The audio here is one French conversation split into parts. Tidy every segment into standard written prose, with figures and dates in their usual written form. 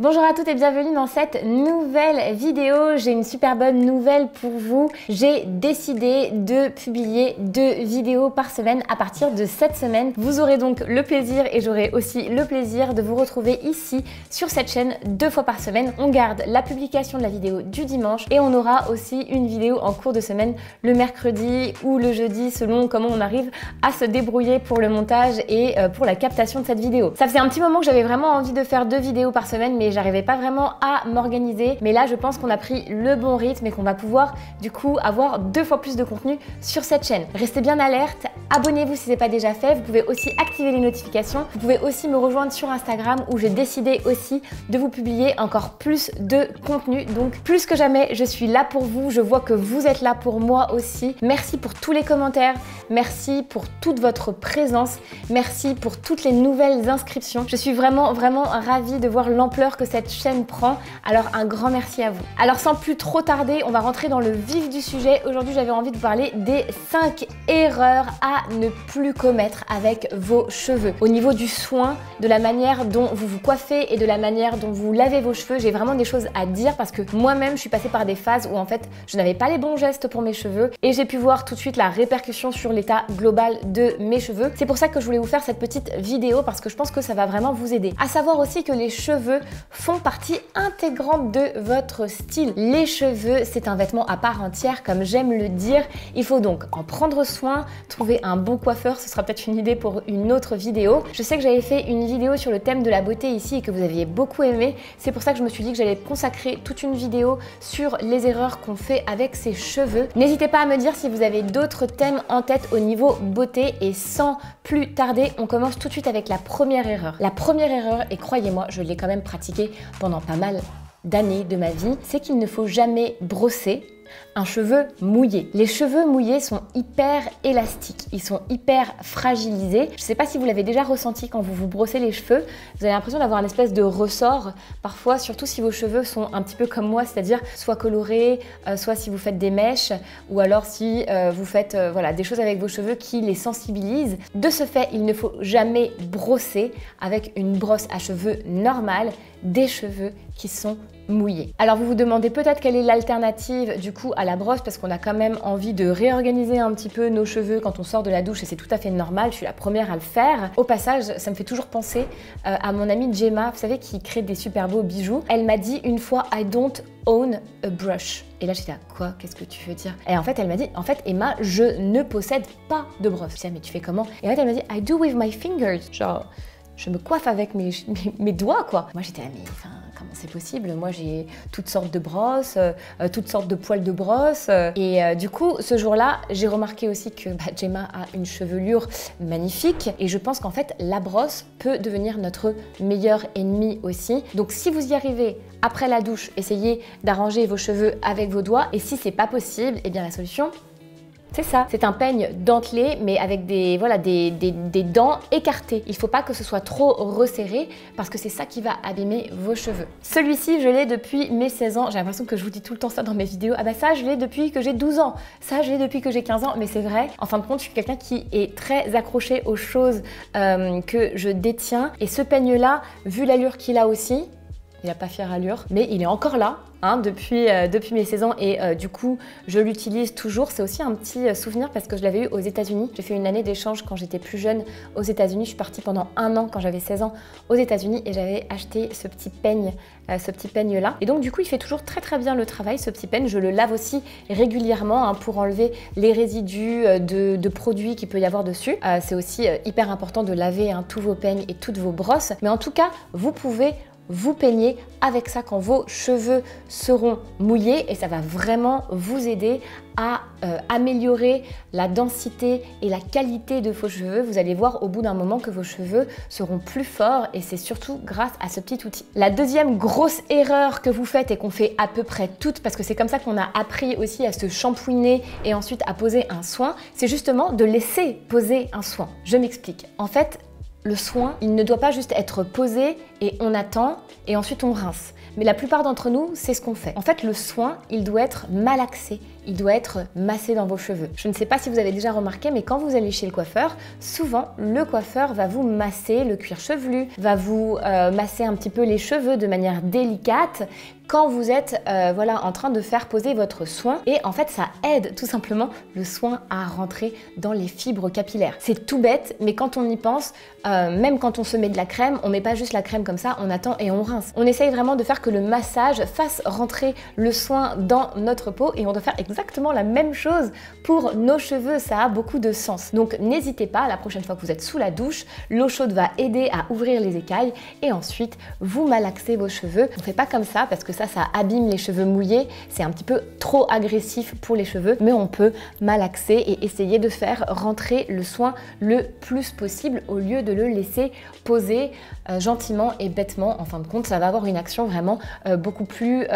Bonjour à toutes et bienvenue dans cette nouvelle vidéo. J'ai une super bonne nouvelle pour vous. J'ai décidé de publier 2 vidéos par semaine à partir de cette semaine. Vous aurez donc le plaisir et j'aurai aussi le plaisir de vous retrouver ici sur cette chaîne 2 fois par semaine. On garde la publication de la vidéo du dimanche et on aura aussi une vidéo en cours de semaine le mercredi ou le jeudi selon comment on arrive à se débrouiller pour le montage et pour la captation de cette vidéo. Ça faisait un petit moment que j'avais vraiment envie de faire 2 vidéos par semaine mais j'arrivais pas vraiment à m'organiser. Mais là, je pense qu'on a pris le bon rythme et qu'on va pouvoir du coup avoir 2 fois plus de contenu sur cette chaîne. Restez bien alerte, abonnez-vous si ce n'est pas déjà fait. Vous pouvez aussi activer les notifications. Vous pouvez aussi me rejoindre sur Instagram où j'ai décidé aussi de vous publier encore plus de contenu. Donc plus que jamais, je suis là pour vous. Je vois que vous êtes là pour moi aussi. Merci pour tous les commentaires. Merci pour toute votre présence. Merci pour toutes les nouvelles inscriptions. Je suis vraiment ravie de voir l'ampleur que cette chaîne prend. Alors un grand merci à vous. Alors sans plus trop tarder, on va rentrer dans le vif du sujet. Aujourd'hui, j'avais envie de parler des 5 erreurs à ne plus commettre avec vos cheveux. Au niveau du soin, de la manière dont vous vous coiffez et de la manière dont vous lavez vos cheveux, j'ai vraiment des choses à dire parce que moi-même, je suis passée par des phases où en fait, je n'avais pas les bons gestes pour mes cheveux et j'ai pu voir tout de suite la répercussion sur l'état global de mes cheveux. C'est pour ça que je voulais vous faire cette petite vidéo parce que je pense que ça va vraiment vous aider. À savoir aussi que les cheveux font partie intégrante de votre style. Les cheveux, c'est un vêtement à part entière, comme j'aime le dire. Il faut donc en prendre soin, trouver un bon coiffeur. Ce sera peut-être une idée pour une autre vidéo. Je sais que j'avais fait une vidéo sur le thème de la beauté ici et que vous aviez beaucoup aimé. C'est pour ça que je me suis dit que j'allais consacrer toute une vidéo sur les erreurs qu'on fait avec ses cheveux. N'hésitez pas à me dire si vous avez d'autres thèmes en tête au niveau beauté et sans plus tarder, on commence tout de suite avec la première erreur. La première erreur, et croyez-moi, je l'ai quand même pratiquée pendant pas mal d'années de ma vie, c'est qu'il ne faut jamais brosser un cheveu mouillé. Les cheveux mouillés sont hyper élastiques, ils sont hyper fragilisés. Je ne sais pas si vous l'avez déjà ressenti quand vous vous brossez les cheveux, vous avez l'impression d'avoir une espèce de ressort, parfois surtout si vos cheveux sont un petit peu comme moi, c'est-à-dire soit colorés, soit si vous faites des mèches, ou alors si vous faites voilà, des choses avec vos cheveux qui les sensibilisent. De ce fait, il ne faut jamais brosser avec une brosse à cheveux normale des cheveux qui sont mouillés. Alors vous vous demandez peut-être quelle est l'alternative du coup à la brosse parce qu'on a quand même envie de réorganiser un petit peu nos cheveux quand on sort de la douche et c'est tout à fait normal, je suis la première à le faire. Au passage, ça me fait toujours penser à mon amie Gemma, vous savez, qui crée des super beaux bijoux. Elle m'a dit une fois « I don't own a brush ». Et là j'étais là, quoi? Qu'est-ce que tu veux dire? Et en fait elle m'a dit, en fait Emma, je ne possède pas de brosse. Je dis, mais tu fais comment? Et en fait elle m'a dit « I do with my fingers ». Genre, je me coiffe avec mes doigts quoi. Moi j'étais là, mais enfin, comment c'est possible? Moi j'ai toutes sortes de brosses, toutes sortes de poils de brosse. Et du coup, ce jour-là, j'ai remarqué aussi que Gemma a une chevelure magnifique. Et je pense qu'en fait, la brosse peut devenir notre meilleur ennemi aussi. Donc si vous y arrivez après la douche, essayez d'arranger vos cheveux avec vos doigts. Et si c'est pas possible, eh bien la solution, c'est ça, c'est un peigne dentelé mais avec des dents écartées. Il ne faut pas que ce soit trop resserré parce que c'est ça qui va abîmer vos cheveux. Celui-ci, je l'ai depuis mes 16 ans. J'ai l'impression que je vous dis tout le temps ça dans mes vidéos. Ah bah ça, je l'ai depuis que j'ai 12 ans. Ça, je l'ai depuis que j'ai 15 ans. Mais c'est vrai, en fin de compte, je suis quelqu'un qui est très accroché aux choses que je détiens. Et ce peigne-là, vu l'allure qu'il a aussi, il n'a pas fière allure, mais il est encore là. Depuis mes 16 ans et du coup je l'utilise toujours. C'est aussi un petit souvenir parce que je l'avais eu aux États-Unis. J'ai fait une année d'échange quand j'étais plus jeune aux États-Unis. Je suis partie pendant 1 an quand j'avais 16 ans aux États-Unis et j'avais acheté ce petit peigne là. Et donc du coup il fait toujours très bien le travail ce petit peigne. Je le lave aussi régulièrement pour enlever les résidus de produits qu'il peut y avoir dessus. C'est aussi hyper important de laver tous vos peignes et toutes vos brosses. Mais en tout cas vous pouvez vous peignez avec ça quand vos cheveux seront mouillés et ça va vraiment vous aider à améliorer la densité et la qualité de vos cheveux. Vous allez voir au bout d'un moment que vos cheveux seront plus forts et c'est surtout grâce à ce petit outil. La deuxième grosse erreur que vous faites et qu'on fait à peu près toutes parce que c'est comme ça qu'on a appris aussi à se shampouiner et ensuite à poser un soin, c'est justement de laisser poser un soin. Je m'explique. En fait, le soin, il ne doit pas juste être posé et on attend et ensuite on rince. Mais la plupart d'entre nous, c'est ce qu'on fait. En fait, le soin, il doit être malaxé il doit être massé dans vos cheveux. Je ne sais pas si vous avez déjà remarqué, mais quand vous allez chez le coiffeur, souvent le coiffeur va vous masser le cuir chevelu, va vous masser un petit peu les cheveux de manière délicate quand vous êtes voilà, en train de faire poser votre soin. Et en fait, ça aide tout simplement le soin à rentrer dans les fibres capillaires. C'est tout bête, mais quand on y pense, même quand on se met de la crème, on met pas juste la crème comme ça, on attend et on rince. On essaye vraiment de faire que le massage fasse rentrer le soin dans notre peau et on doit faire exactement la même chose pour nos cheveux. Ça a beaucoup de sens. Donc n'hésitez pas, la prochaine fois que vous êtes sous la douche, l'eau chaude va aider à ouvrir les écailles et ensuite vous malaxez vos cheveux. On fait pas comme ça parce que ça abîme les cheveux mouillés, c'est un petit peu trop agressif pour les cheveux, mais on peut malaxer et essayer de faire rentrer le soin le plus possible au lieu de le laisser poser gentiment et bêtement. En fin de compte, ça va avoir une action vraiment beaucoup plus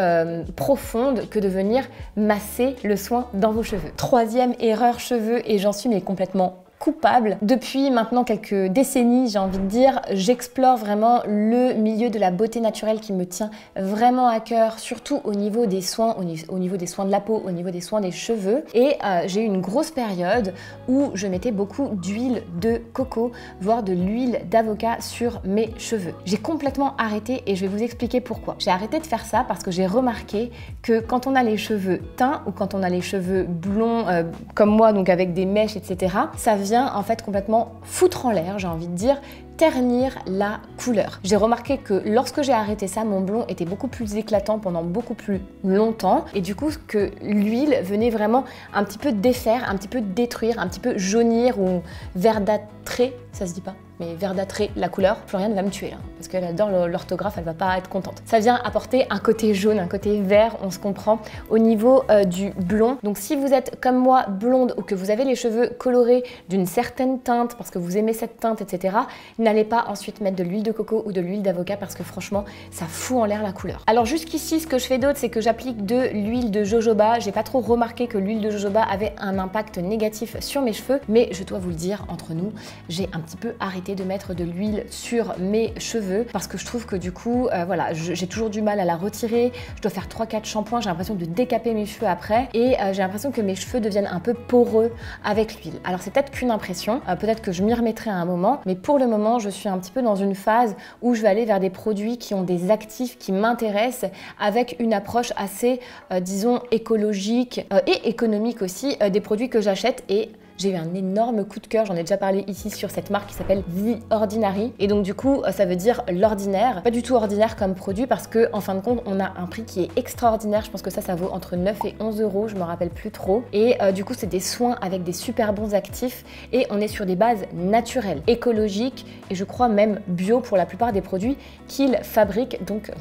profonde que de venir masser le soin dans vos cheveux. Troisième erreur cheveux, et j'en suis mais complètement coupable. Depuis maintenant quelques décennies, j'ai envie de dire, j'explore vraiment le milieu de la beauté naturelle qui me tient vraiment à cœur, surtout au niveau des soins, au niveau des soins de la peau, au niveau des soins des cheveux. Et j'ai eu une grosse période où je mettais beaucoup d'huile de coco, voire de l'huile d'avocat sur mes cheveux. J'ai complètement arrêté et je vais vous expliquer pourquoi. J'ai arrêté de faire ça parce que j'ai remarqué que quand on a les cheveux teints ou quand on a les cheveux blonds comme moi, donc avec des mèches, etc., ça vient en fait complètement foutre en l'air, j'ai envie de dire, ternir la couleur. J'ai remarqué que lorsque j'ai arrêté ça, mon blond était beaucoup plus éclatant pendant beaucoup plus longtemps et du coup que l'huile venait vraiment un petit peu défaire, un petit peu détruire, un petit peu jaunir ou verdâtrer, ça se dit pas, mais verdâtrer la couleur. Floriane va me tuer hein, parce qu'elle adore l'orthographe, elle va pas être contente. Ça vient apporter un côté jaune, un côté vert, on se comprend, au niveau du blond. Donc si vous êtes comme moi blonde ou que vous avez les cheveux colorés d'une certaine teinte parce que vous aimez cette teinte, etc., n'allez pas ensuite mettre de l'huile de coco ou de l'huile d'avocat parce que franchement, ça fout en l'air la couleur. Alors jusqu'ici, ce que je fais d'autre, c'est que j'applique de l'huile de jojoba. J'ai pas trop remarqué que l'huile de jojoba avait un impact négatif sur mes cheveux, mais je dois vous le dire, entre nous, j'ai un petit peu arrêté de mettre de l'huile sur mes cheveux parce que je trouve que du coup, voilà, j'ai toujours du mal à la retirer. Je dois faire 3-4 shampoings, j'ai l'impression de décaper mes cheveux après et j'ai l'impression que mes cheveux deviennent un peu poreux avec l'huile. Alors c'est peut-être qu'une impression, peut-être que je m'y remettrai à un moment, mais pour le moment, je suis un petit peu dans une phase où je vais aller vers des produits qui ont des actifs qui m'intéressent avec une approche assez, disons, écologique et économique aussi des produits que j'achète et j'ai eu un énorme coup de cœur, j'en ai déjà parlé ici sur cette marque qui s'appelle The Ordinary et donc du coup ça veut dire l'ordinaire, pas du tout ordinaire comme produit parce que en fin de compte on a un prix qui est extraordinaire, je pense que ça vaut entre 9 et 11 euros, je me rappelle plus trop et du coup c'est des soins avec des super bons actifs et on est sur des bases naturelles, écologiques et je crois même bio pour la plupart des produits qu'ils fabriquent, donc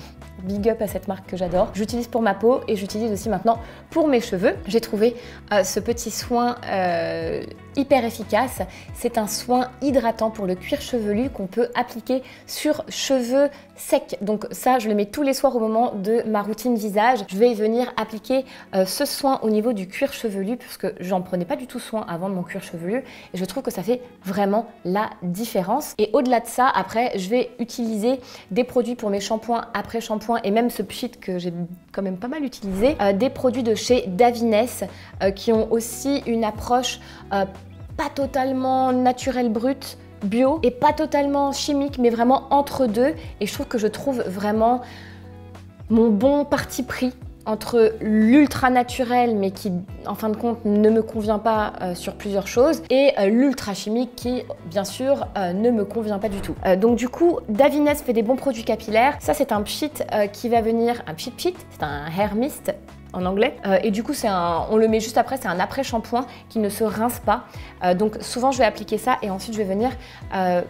big up à cette marque que j'adore. J'utilise pour ma peau et j'utilise aussi maintenant pour mes cheveux. J'ai trouvé ce petit soin hyper efficace. C'est un soin hydratant pour le cuir chevelu qu'on peut appliquer sur cheveux secs. Donc ça, je le mets tous les soirs au moment de ma routine visage. Je vais venir appliquer ce soin au niveau du cuir chevelu puisque j'en prenais pas du tout soin avant de mon cuir chevelu et je trouve que ça fait vraiment la différence. Et au-delà de ça, après, je vais utiliser des produits pour mes shampoings, après shampoing et même ce pchit que j'ai quand même pas mal utilisé, des produits de chez Davines qui ont aussi une approche pas totalement naturelle brute, bio et pas totalement chimique mais vraiment entre deux et je trouve que je trouve vraiment mon bon parti pris entre l'ultra naturel mais qui en fin de compte ne me convient pas sur plusieurs choses et l'ultra chimique qui bien sûr ne me convient pas du tout. Donc du coup Davines fait des bons produits capillaires. Ça c'est un pchit qui va venir, un pchit, c'est un hair mist en anglais et du coup on le met juste après, c'est un après shampoing qui ne se rince pas donc souvent je vais appliquer ça et ensuite je vais venir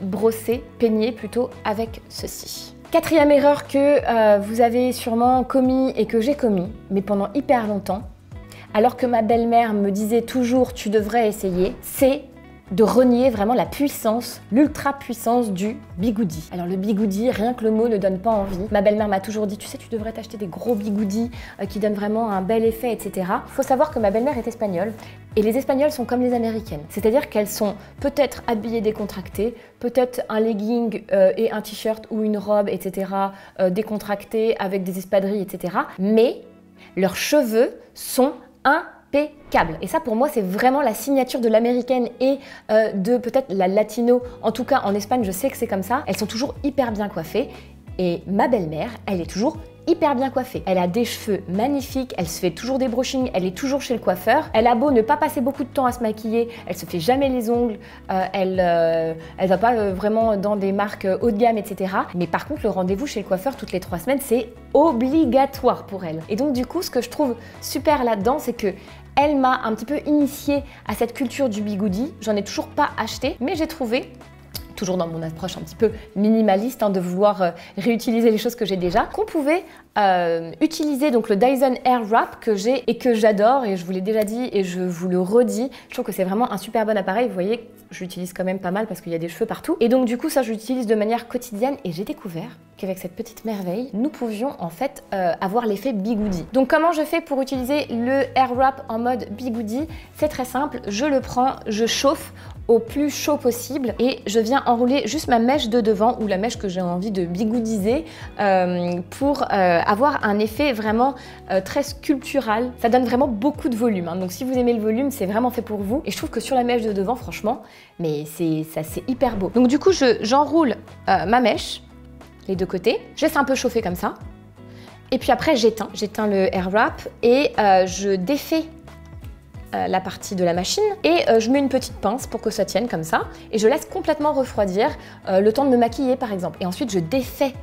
brosser, peigner plutôt avec ceci. Quatrième erreur que vous avez sûrement commis et que j'ai commis, mais pendant hyper longtemps, alors que ma belle-mère me disait toujours tu devrais essayer, c'est de renier vraiment la puissance, l'ultra puissance du bigoudi. Alors le bigoudi, rien que le mot ne donne pas envie. Ma belle-mère m'a toujours dit, tu sais, tu devrais t'acheter des gros bigoudis qui donnent vraiment un bel effet, etc. Il faut savoir que ma belle-mère est espagnole et les Espagnoles sont comme les Américaines. C'est-à-dire qu'elles sont peut-être habillées décontractées, peut-être un legging et un t-shirt ou une robe, etc. Décontractés avec des espadrilles, etc. Mais leurs cheveux sont impeccable. Et ça pour moi c'est vraiment la signature de l'américaine et de peut-être la latino. En tout cas en Espagne je sais que c'est comme ça. Elles sont toujours hyper bien coiffées. Et ma belle-mère, elle est toujours hyper bien coiffée. Elle a des cheveux magnifiques, elle se fait toujours des brushings, elle est toujours chez le coiffeur. Elle a beau ne pas passer beaucoup de temps à se maquiller, elle se fait jamais les ongles, elle va pas vraiment dans des marques haut de gamme, etc. Mais par contre, le rendez-vous chez le coiffeur toutes les 3 semaines, c'est obligatoire pour elle. Et donc du coup, ce que je trouve super là-dedans, c'est que elle m'a un petit peu initiée à cette culture du bigoudi. J'en ai toujours pas acheté, mais j'ai trouvé, toujours dans mon approche un petit peu minimaliste, de vouloir réutiliser les choses que j'ai déjà, qu'on pouvait utiliser donc le Dyson Airwrap que j'ai et que j'adore, et je vous l'ai déjà dit et je vous le redis, je trouve que c'est vraiment un super bon appareil. Vous voyez, je l'utilise quand même pas mal parce qu'il y a des cheveux partout, et donc du coup ça je l'utilise de manière quotidienne, et j'ai découvert qu'avec cette petite merveille, nous pouvions en fait avoir l'effet bigoudi. Donc comment je fais pour utiliser le Airwrap en mode bigoudi? C'est très simple, je le prends, je chauffe au plus chaud possible et je viens enrouler juste ma mèche de devant ou la mèche que j'ai envie de bigoudiser pour avoir un effet vraiment très sculptural. Ça donne vraiment beaucoup de volume, donc si vous aimez le volume, c'est vraiment fait pour vous, et je trouve que sur la mèche de devant, franchement, mais c'est hyper beau. Donc du coup, j'enroule ma mèche, les deux côtés, je laisse un peu chauffer comme ça, et puis après j'éteins le Airwrap et je défais la partie de la machine et je mets une petite pince pour que ça tienne comme ça, et je laisse complètement refroidir le temps de me maquiller par exemple, et ensuite je défais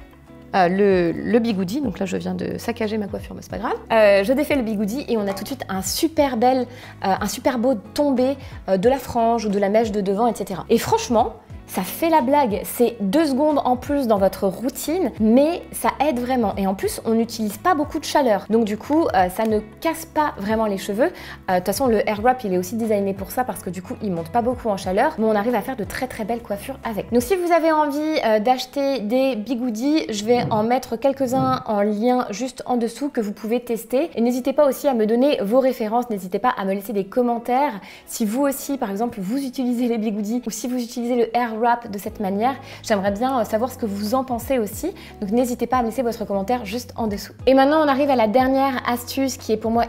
le bigoudi. Donc là je viens de saccager ma coiffure, mais c'est pas grave. Je défais le bigoudi et on a tout de suite un super beau tombé de la frange ou de la mèche de devant, etc. Et franchement, ça fait la blague, c'est 2 secondes en plus dans votre routine, mais ça aide vraiment. Et en plus, on n'utilise pas beaucoup de chaleur. Donc du coup, ça ne casse pas vraiment les cheveux. De toute façon, le Airwrap, il est aussi designé pour ça parce que du coup, il monte pas beaucoup en chaleur, mais on arrive à faire de très très belles coiffures avec. Donc si vous avez envie d'acheter des bigoudis, je vais en mettre quelques-uns en lien juste en dessous que vous pouvez tester. Et n'hésitez pas aussi à me donner vos références, n'hésitez pas à me laisser des commentaires. Si vous aussi, par exemple, vous utilisez les bigoudis ou si vous utilisez le Airwrap de cette manière, j'aimerais bien savoir ce que vous en pensez aussi, donc n'hésitez pas à me laisser votre commentaire juste en dessous. Et maintenant on arrive à la dernière astuce qui est pour moi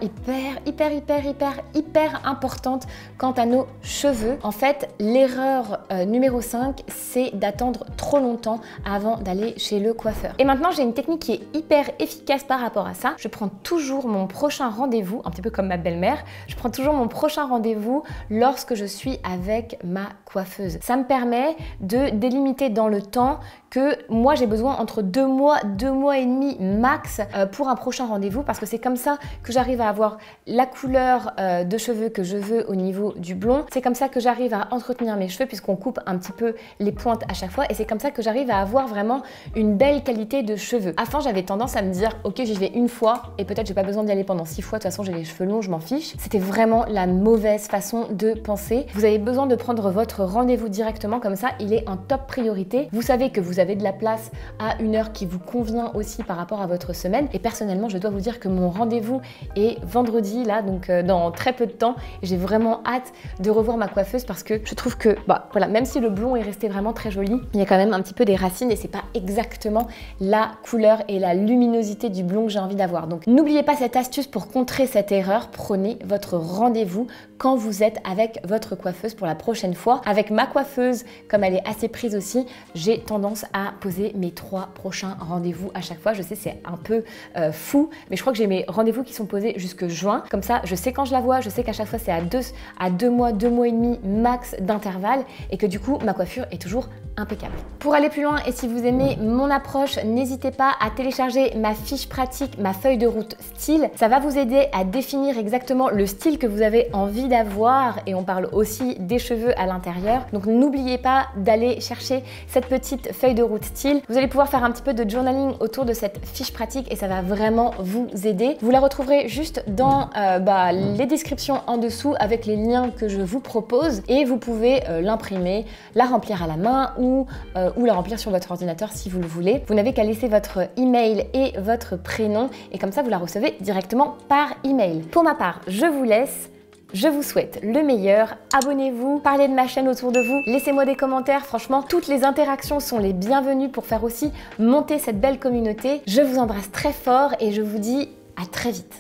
hyper importante quant à nos cheveux. En fait, l'erreur numéro 5, c'est d'attendre trop longtemps avant d'aller chez le coiffeur. Et maintenant j'ai une technique qui est hyper efficace par rapport à ça. Je prends toujours mon prochain rendez-vous, un petit peu comme ma belle-mère, je prends toujours mon prochain rendez-vous lorsque je suis avec ma coiffeuse. Ça me permet de délimiter dans le temps que moi j'ai besoin entre 2 mois et demi max pour un prochain rendez-vous, parce que c'est comme ça que j'arrive à avoir la couleur de cheveux que je veux au niveau du blond. C'est comme ça que j'arrive à entretenir mes cheveux puisqu'on coupe un petit peu les pointes à chaque fois, et c'est comme ça que j'arrive à avoir vraiment une belle qualité de cheveux. Avant j'avais tendance à me dire ok, j'y vais une fois et peut-être j'ai pas besoin d'y aller pendant 6 fois, de toute façon j'ai les cheveux longs, je m'en fiche. C'était vraiment la mauvaise façon de penser. Vous avez besoin de prendre votre rendez-vous directement, comme ça il est en top priorité. Vous savez que vous avez de la place à une heure qui vous convient aussi par rapport à votre semaine, et personnellement je dois vous dire que mon rendez-vous est vendredi là, donc dans très peu de temps, et j'ai vraiment hâte de revoir ma coiffeuse parce que je trouve que voilà, même si le blond est resté vraiment très joli, il y a quand même un petit peu des racines et c'est pas exactement la couleur et la luminosité du blond que j'ai envie d'avoir. Donc n'oubliez pas cette astuce pour contrer cette erreur, prenez votre rendez-vous quand vous êtes avec votre coiffeuse pour la prochaine fois. Avec ma coiffeuse, comme elle est assez prise aussi, j'ai tendance à poser mes 3 prochains rendez-vous à chaque fois. Je sais, c'est un peu fou, mais je crois que j'ai mes rendez-vous qui sont posés jusque juin. Comme ça, je sais quand je la vois, je sais qu'à chaque fois c'est à 2 mois et demi max d'intervalle, et que du coup ma coiffure est toujours impeccable. Pour aller plus loin et si vous aimez mon approche, n'hésitez pas à télécharger ma fiche pratique, ma feuille de route style. Ça va vous aider à définir exactement le style que vous avez envie d'avoir, et on parle aussi des cheveux à l'intérieur. Donc n'oubliez pas d'aller chercher cette petite feuille de route style. Vous allez pouvoir faire un petit peu de journaling autour de cette fiche pratique et ça va vraiment vous aider. Vous la retrouverez juste dans les descriptions en dessous avec les liens que je vous propose, et vous pouvez l'imprimer, la remplir à la main ou la remplir sur votre ordinateur si vous le voulez. Vous n'avez qu'à laisser votre email et votre prénom, et comme ça vous la recevez directement par email. Pour ma part, je vous laisse. Je vous souhaite le meilleur, abonnez-vous, parlez de ma chaîne autour de vous, laissez-moi des commentaires, franchement, toutes les interactions sont les bienvenues pour faire aussi monter cette belle communauté. Je vous embrasse très fort et je vous dis à très vite.